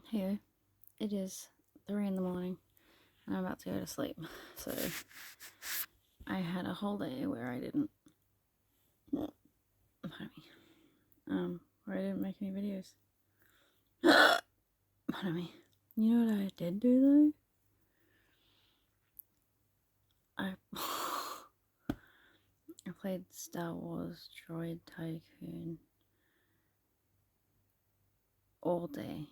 Hey, it is 3 in the morning and I'm about to go to sleep. So I had a whole day where I didn't, pardon me, where I didn't make any videos. Pardon me. You know what I did do though? I played Star Wars Droid Tycoon all day,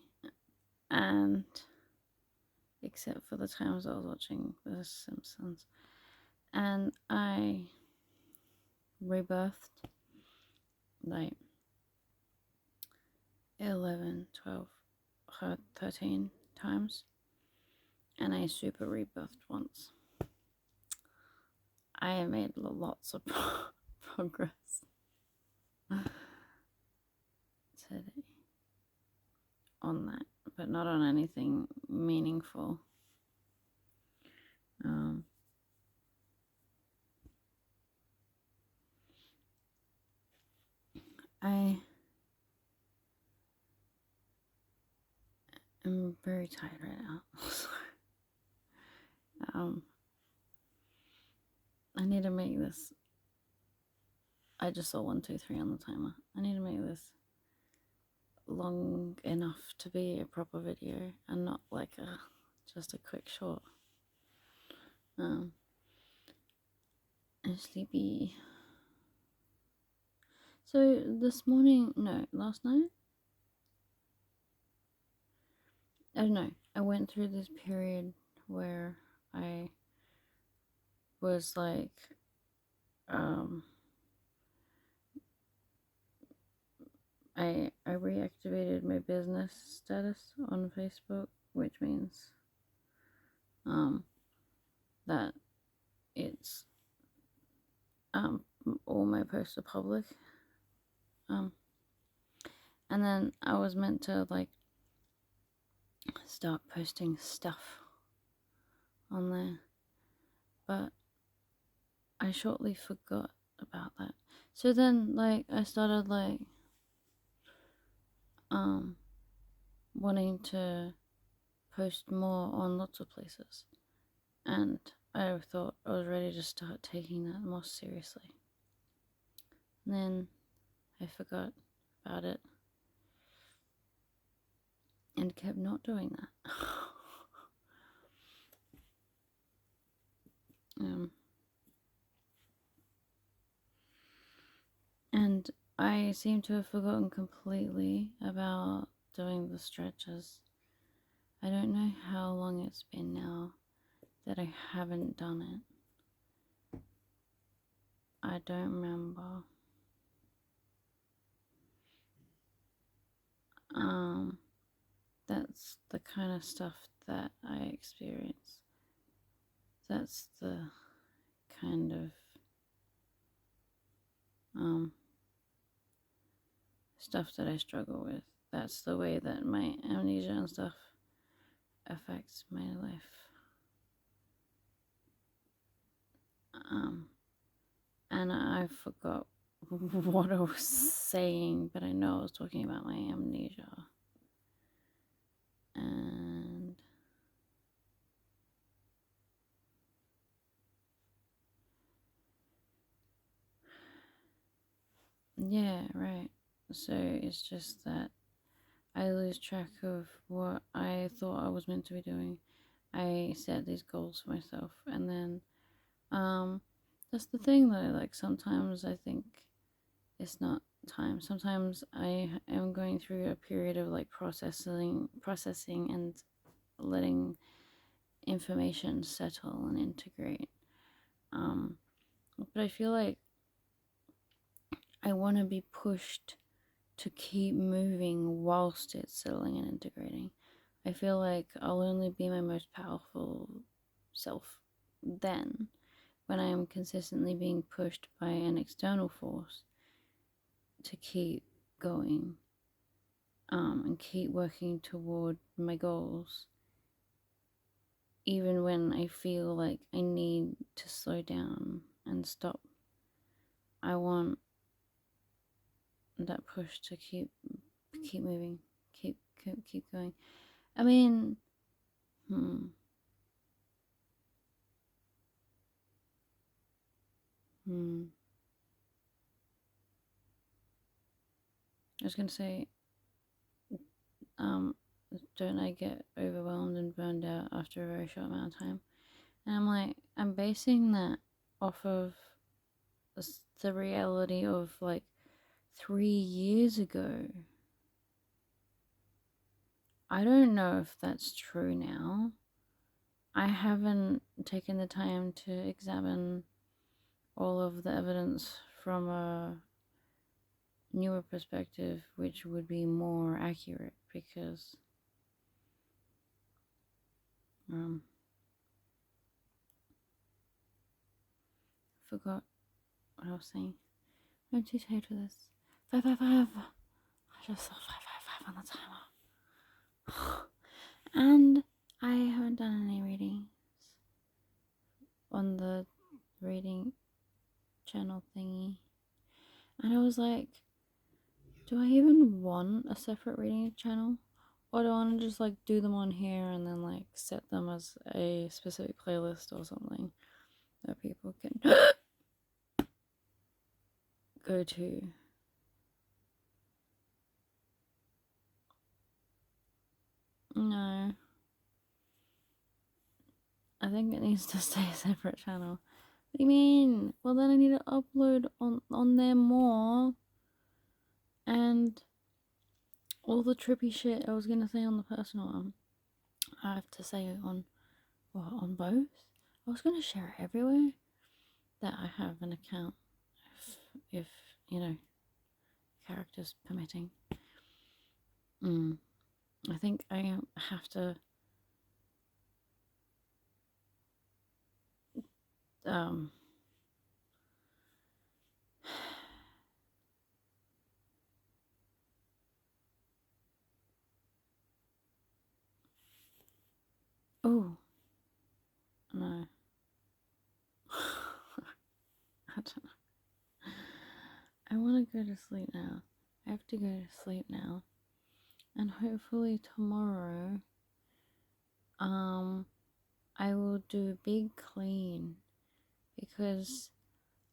and except for the times I was watching The Simpsons, and I rebirthed like 11, 12, 13 times, and I super rebirthed once. I have made lots of progress today on that, but not on anything meaningful. I am very tired right now. I need to make this. I just saw 1, 2, 3 on the timer. I need to make this long enough to be a proper video and not like just a quick short. I'm sleepy. So last night? I don't know. I went through this period where I was like, I reactivated my business status on Facebook, which means that it's all my posts are public. And then I was meant to like start posting stuff on there, but I shortly forgot about that. So then like I started like wanting to post more on lots of places, and I thought I was ready to start taking that more seriously. And then I forgot about it and kept not doing that. And I seem to have forgotten completely about doing the stretches. I don't know how long it's been now that I haven't done it. I don't remember. That's the kind of stuff that I experience. That's the kind of stuff that I struggle with. That's the way that my amnesia and stuff affects my life. And I forgot what I was saying, but I know I was talking about my amnesia. And yeah, right. So it's just that I lose track of what I thought I was meant to be doing. I set these goals for myself, and then that's the thing though, like sometimes I think it's not time. Sometimes I am going through a period of like processing and letting information settle and integrate. But I feel like I want to be pushed to keep moving whilst it's settling and integrating. I feel like I'll only be my most powerful self then when I am consistently being pushed by an external force to keep going and keep working toward my goals, even when I feel like I need to slow down and stop. I want that push to keep moving, keep going. I mean, hmm. I was gonna say, um, don't I get overwhelmed and burned out after a very short amount of time? And I'm like, I'm basing that off of the reality of like 3 years ago. I don't know if that's true now. I haven't taken the time to examine all of the evidence from a newer perspective, which would be more accurate because um forgot what I was saying. I'm too tired for this. 555. I just saw 555 on the timer. And I haven't done any readings on the reading channel thingy. And I was like, do I even want a separate reading channel? Or do I want to just like do them on here and then like set them as a specific playlist or something that people can go to? No. I think it needs to stay a separate channel. What do you mean? Well, then I need to upload on there more. And all the trippy shit I was gonna say on the personal one, I have to say on both. I was gonna share it everywhere that I have an account, if you know, characters permitting. I think I have to um oh no. I don't know. I want to go to sleep now. I have to go to sleep now, and hopefully tomorrow I will do a big clean because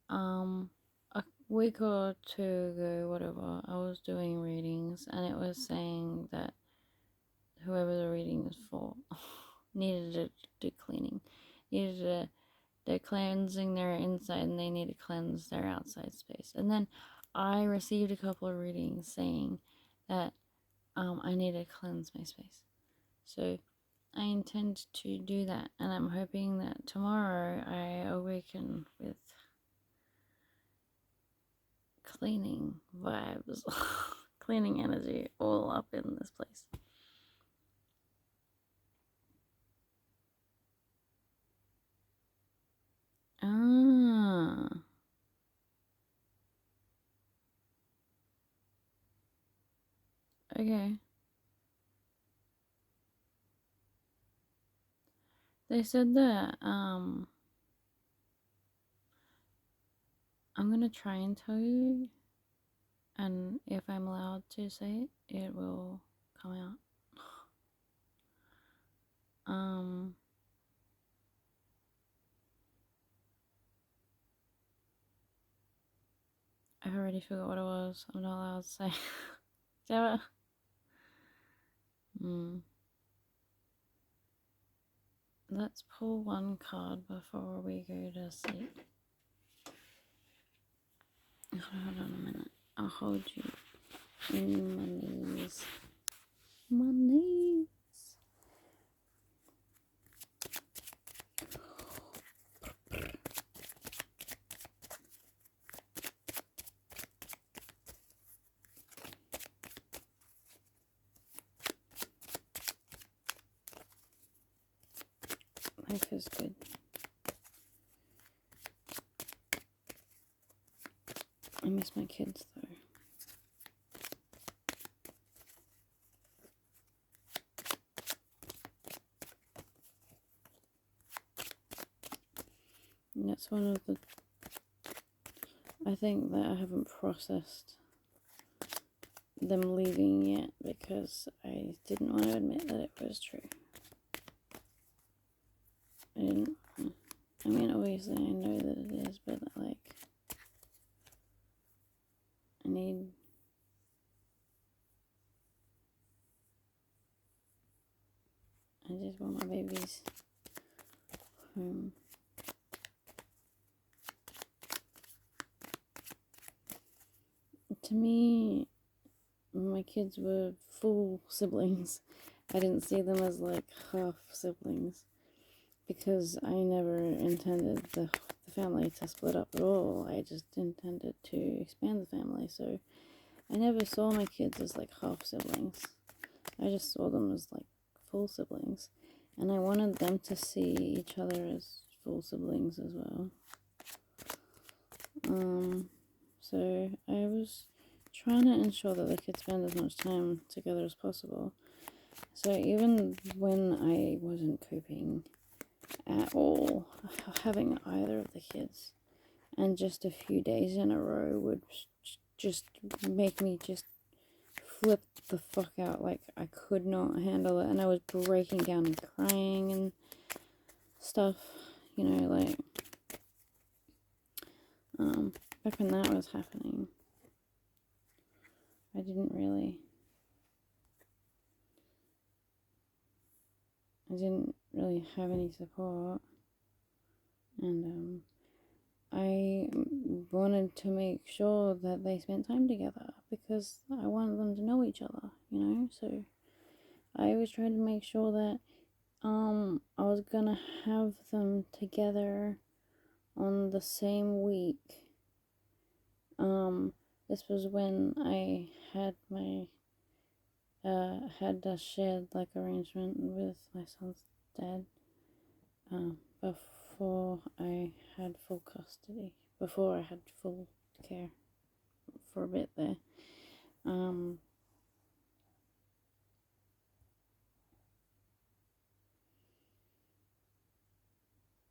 a week or two ago, whatever, I was doing readings and it was saying that whoever the reading was for needed to do cleaning, needed to, they're cleansing their inside and they need to cleanse their outside space. And then I received a couple of readings saying that I need to cleanse my space. So I intend to do that, and I'm hoping that tomorrow I awaken with cleaning vibes, cleaning energy all up in this place. Ah, okay. They said that I'm gonna try and tell you, and if I'm allowed to say it, it will come out. Um, I've already forgot what it was. I'm not allowed to say. Damn it. Let's pull one card before we go to sleep. Hold on a minute. I'll hold you in my knees. My knees. Life is good. I miss my kids though. And that's one of the, I think that I haven't processed them leaving yet because I didn't want to admit that it was true. I didn't. I mean, obviously, I know that it is, but like, I need. I just want my babies home. To me, my kids were full siblings. I didn't see them as like half siblings because I never intended the family to split up at all. I just intended to expand the family. So I never saw my kids as like half siblings. I just saw them as like full siblings. And I wanted them to see each other as full siblings as well. So I was trying to ensure that they could spend as much time together as possible. So even when I wasn't coping at all, having either of the kids, and just a few days in a row would just make me just flip the fuck out. Like, I could not handle it, and I was breaking down and crying and stuff, you know, like, back when that was happening, I didn't really have any support, and I wanted to make sure that they spent time together because I wanted them to know each other, you know. So I always tried to make sure that I was gonna have them together on the same week. This was when I had my had a shared like arrangement with my son's dad. Before I had full custody, before I had full care for a bit there.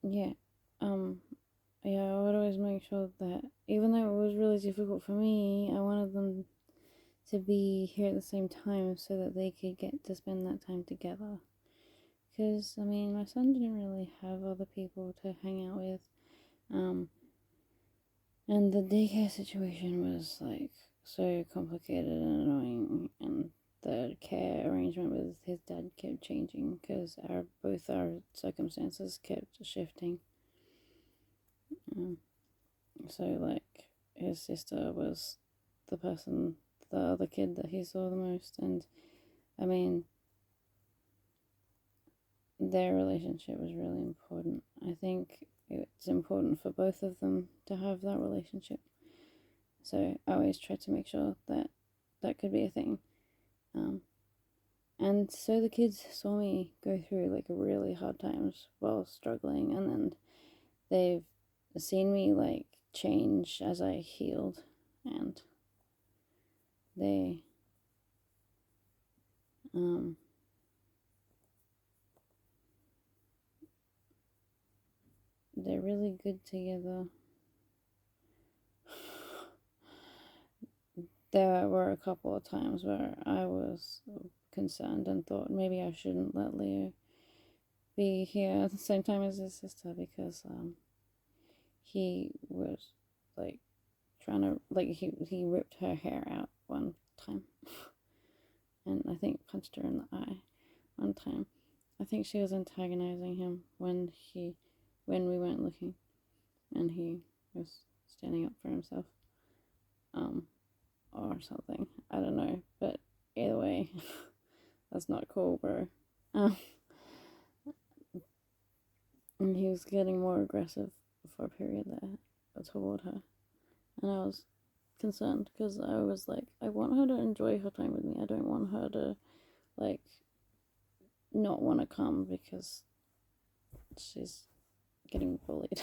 Yeah, yeah, I would always make sure that even though it was really difficult for me, I wanted them to be here at the same time so that they could get to spend that time together. Because, I mean, my son didn't really have other people to hang out with. And the daycare situation was like so complicated and annoying, and the care arrangement with his dad kept changing because both our circumstances kept shifting. So like his sister was the other kid that he saw the most, and I mean their relationship was really important. I think it's important for both of them to have that relationship. So I always try to make sure that that could be a thing. And so the kids saw me go through like really hard times while struggling, and then they've seen me like change as I healed, and they they're really good together. There were a couple of times where I was concerned and thought maybe I shouldn't let Leo be here at the same time as his sister because he was like trying to like he ripped her hair out one time and I think punched her in the eye one time. I think she was antagonizing him when we weren't looking and he was standing up for himself. Or something. I don't know. But either way, that's not cool, bro. And he was getting more aggressive for a period there toward her. And I was concerned because I was like, I want her to enjoy her time with me. I don't want her to, like, not want to come because she's getting bullied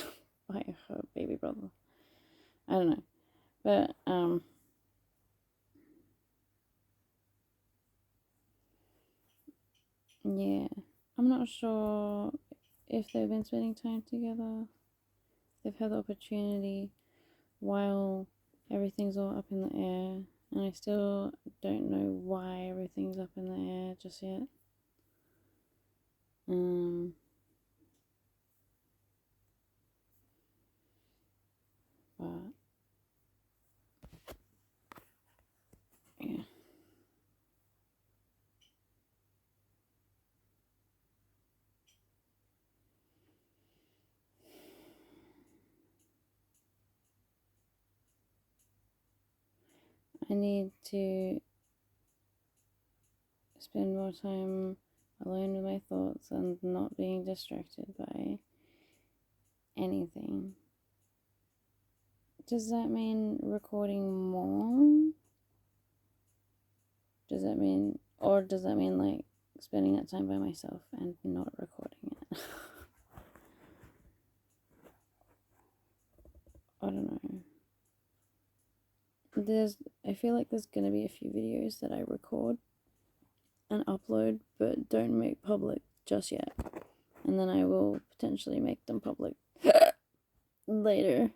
by her baby brother. I don't know. But, yeah. I'm not sure if they've been spending time together. They've had the opportunity while everything's all up in the air. And I still don't know why everything's up in the air just yet. But yeah. I need to spend more time alone with my thoughts and not being distracted by anything. Does that mean recording more? Does that mean, or does that mean like spending that time by myself and not recording it? I don't know. I feel like there's gonna be a few videos that I record and upload but don't make public just yet. And then I will potentially make them public later,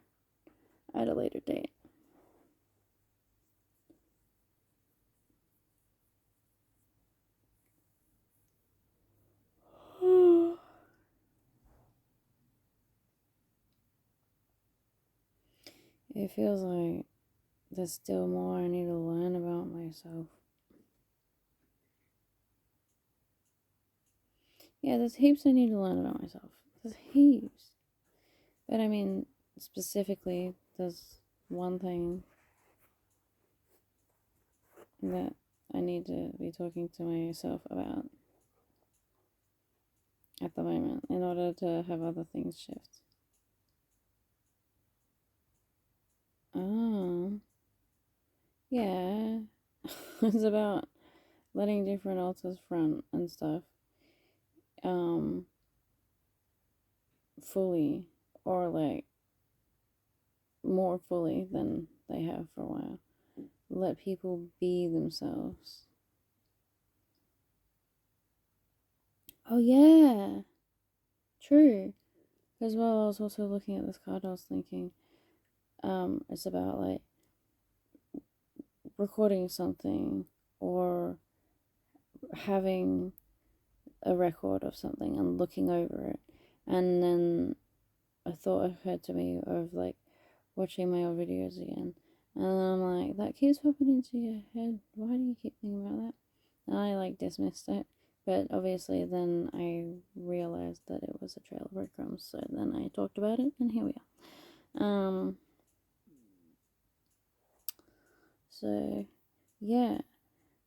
at a later date. It feels like there's still more I need to learn about myself. Yeah, there's heaps I need to learn about myself. There's heaps. But I mean, specifically, there's one thing that I need to be talking to myself about at the moment in order to have other things shift. Oh, yeah. It's about letting different altars front and stuff fully, or like more fully than they have for a while. Let people be themselves. Oh, yeah, true. As well, I was also looking at this card, I was thinking, it's about like recording something or having a record of something and looking over it. And then a thought occurred to me of like watching my old videos again. And I'm like, that keeps popping into your head. Why do you keep thinking about that? And I like dismissed it. But obviously, then I realized that it was a trail of breadcrumbs. So then I talked about it, and here we are. So yeah,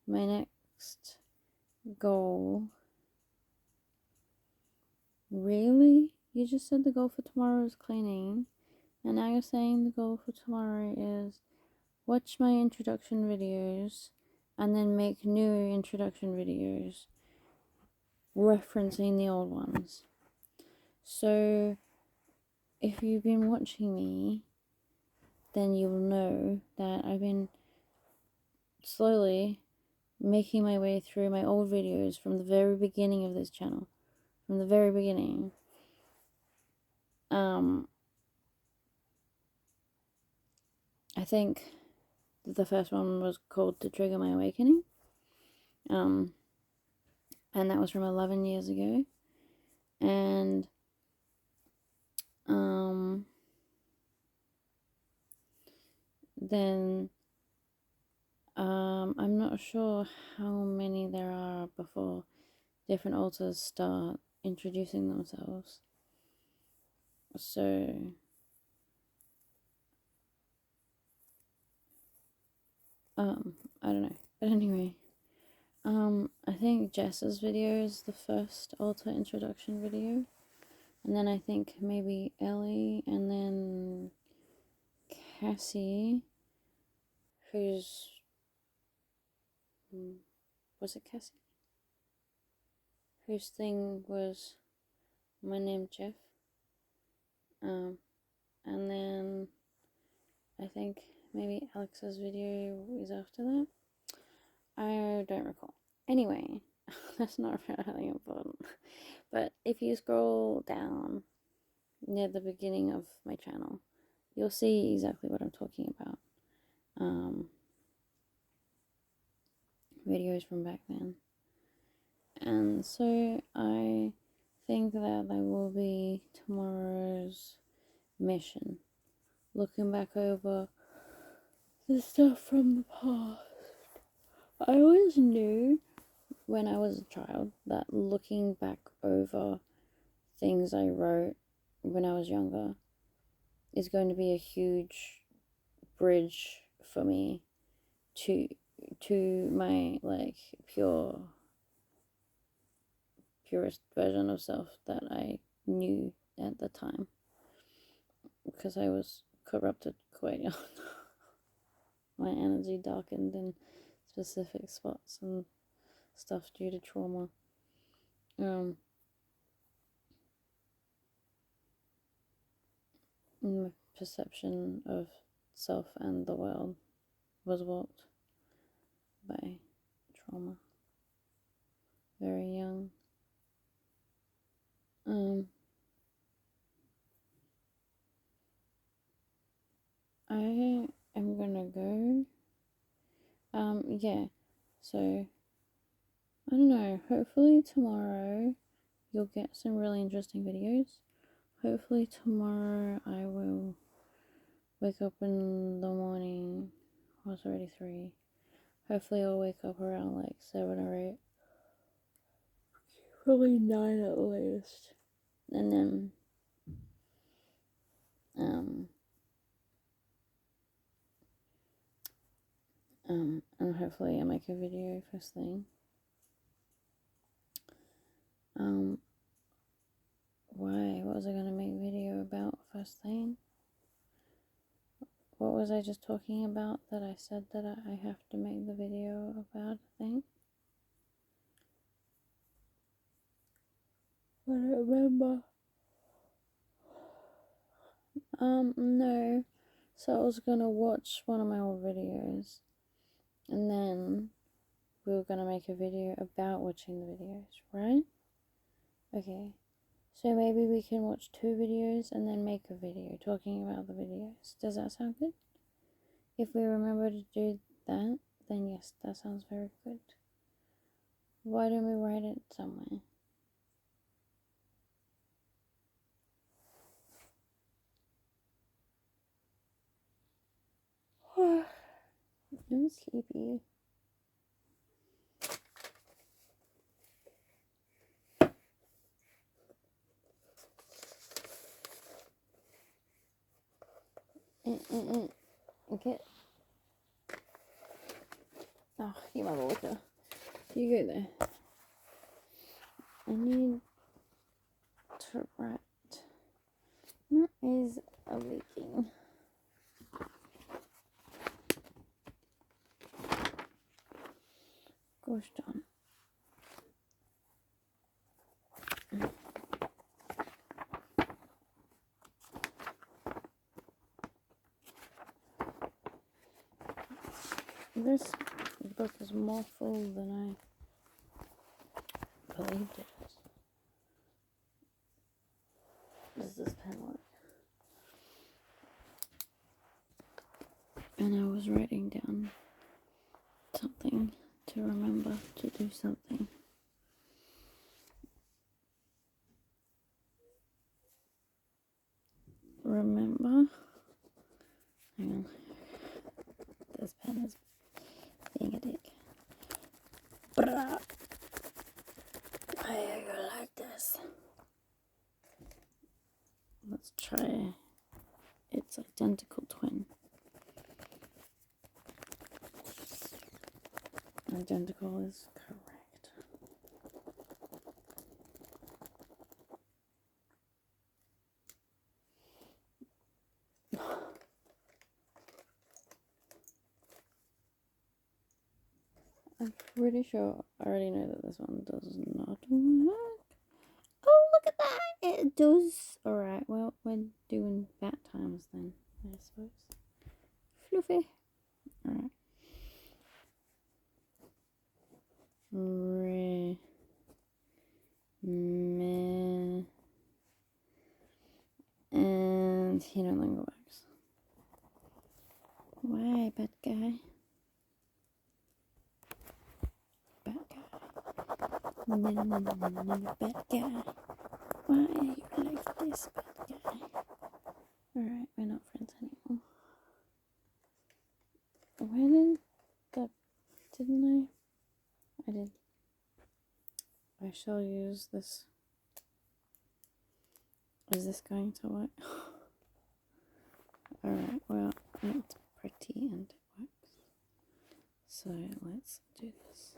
my next goal. Really? You just said the goal for tomorrow is cleaning, and now you're saying the goal for tomorrow is watch my introduction videos and then make new introduction videos referencing the old ones. So if you've been watching me, then you'll know that I've been slowly making my way through my old videos from the very beginning of this channel. From the very beginning. I think the first one was called To Trigger My Awakening. And that was from 11 years ago. And then I'm not sure how many there are before different altars start introducing themselves. So I don't know. But anyway, I think Jess's video is the first altar introduction video. And then I think maybe Ellie, and then Cassie, who's, was it Cassie? Whose thing was my name Jeff. And then I think maybe Alex's video is after that. I don't recall. Anyway, that's not really important. But if you scroll down near the beginning of my channel, you'll see exactly what I'm talking about. videos from back then. And so I think that will be tomorrow's mission. Looking back over the stuff from the past. I always knew when I was a child that looking back over things I wrote when I was younger is going to be a huge bridge for me to my like purest version of self that I knew at the time, because I was corrupted quite young. My energy darkened in specific spots and stuff due to trauma. My perception of self and the world was warped by trauma. Very young. I am gonna go. Yeah. So I don't know. Hopefully tomorrow you'll get some really interesting videos. Hopefully tomorrow I will wake up in the morning. Oh, it's already 3. Hopefully I'll wake up around like 7 or 8. Probably 9 at least. And then and hopefully I make a video first thing. Why? What was I gonna make a video about first thing? What was I just talking about that I said that I have to make the video about a thing? I don't remember. No. So I was gonna watch one of my old videos, and then we were gonna make a video about watching the videos, right? Okay. So maybe we can watch 2 videos and then make a video talking about the videos. Does that sound good? If we remember to do that, then yes, that sounds very good. Why don't we write it somewhere? I'm sleepy. Okay. Oh, you mother liquor. You go there. I need to write. What is a leaking? Gosh darn. This book is more full than I believed it was. Does this pen work? And I was writing down something to remember to do something. Remember? Hang on. This pen is being a dick. Why are you like this? Let's try its identical twin. Identical is correct. I'm pretty sure I already know that this one does not work. Oh, look at that! It does. Alright, well, we're doing bat times then, I suppose. Fluffy. Alright. Me. And he no longer works. Why, bad guy? Bad guy. Why are you like this, bad guy? Alright, we're not friends anymore. Where did that... Didn't I? I did. I shall use this. Is this going to work? Alright, well, it's pretty and it works. So let's do this.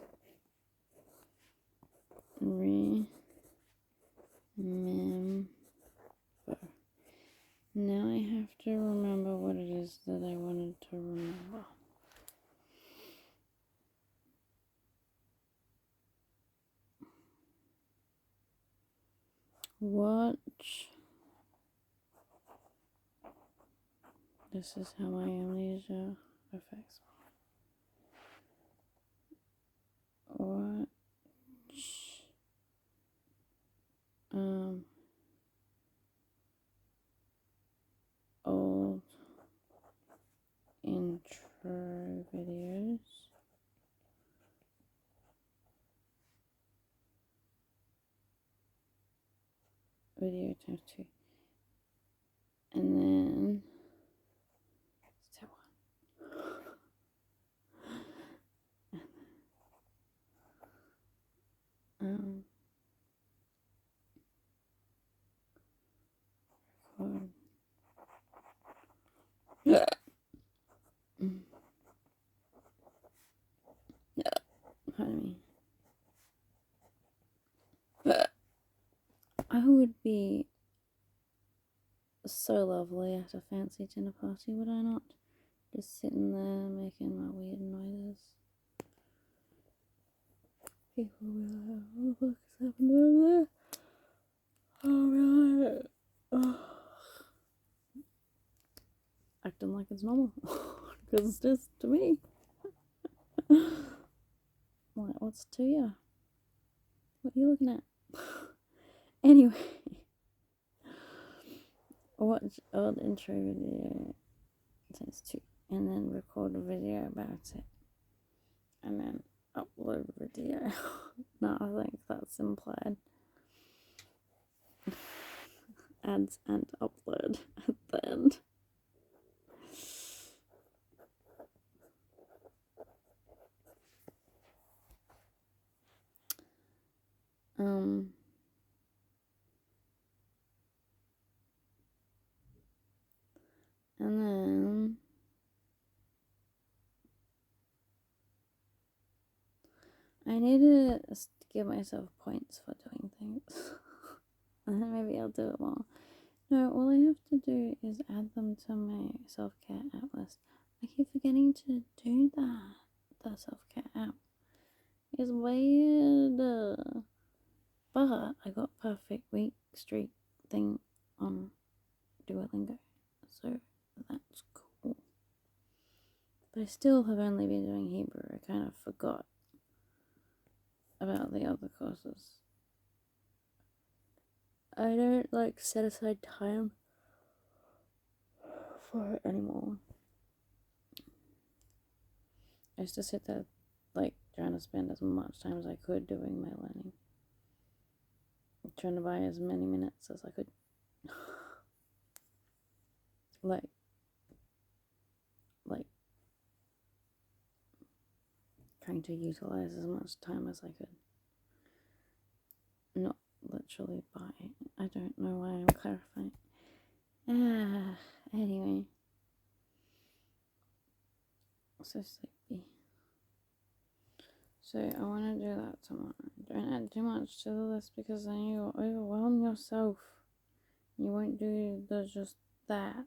Remember. Now I have to remember what it is that I wanted to remember. Watch. This is how my amnesia affects me. Watch. Old intro videos. Video times 2. And then step 1. Record. Pardon me. I would be so lovely at a fancy dinner party, would I not? Just sitting there making my weird noises. People will be like, what the fuck is happening over there? Oh, really? Acting like it's normal. Because it's just to me. What's to you? What are you looking at? Anyway. Watch old intro video times 2. And then record a video about it. And then upload video. No, I think that's implied. Ads and upload at the end. And then I need to give myself points for doing things. And then maybe I'll do it more. No, all I have to do is add them to my self-care app list. I keep forgetting to do that. The self-care app is weird. But I got perfect week streak thing on Duolingo. So that's cool. But I still have only been doing Hebrew. I kind of forgot about the other courses. I don't set aside time for it anymore. I used to sit there trying to spend as much time as I could doing my learning. Trying to buy as many minutes as I could. Trying to utilize as much time as I could. Not literally buy. I don't know why I'm clarifying. Anyway. So sleepy. So I want to do that tomorrow. Don't add too much to the list because then you'll overwhelm yourself. You won't do just that.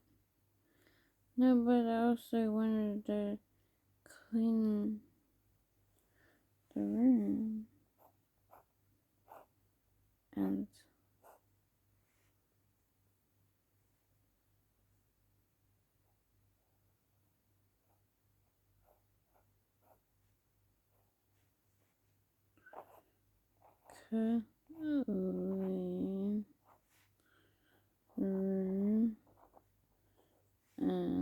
No, but I also wanted to clean the room. And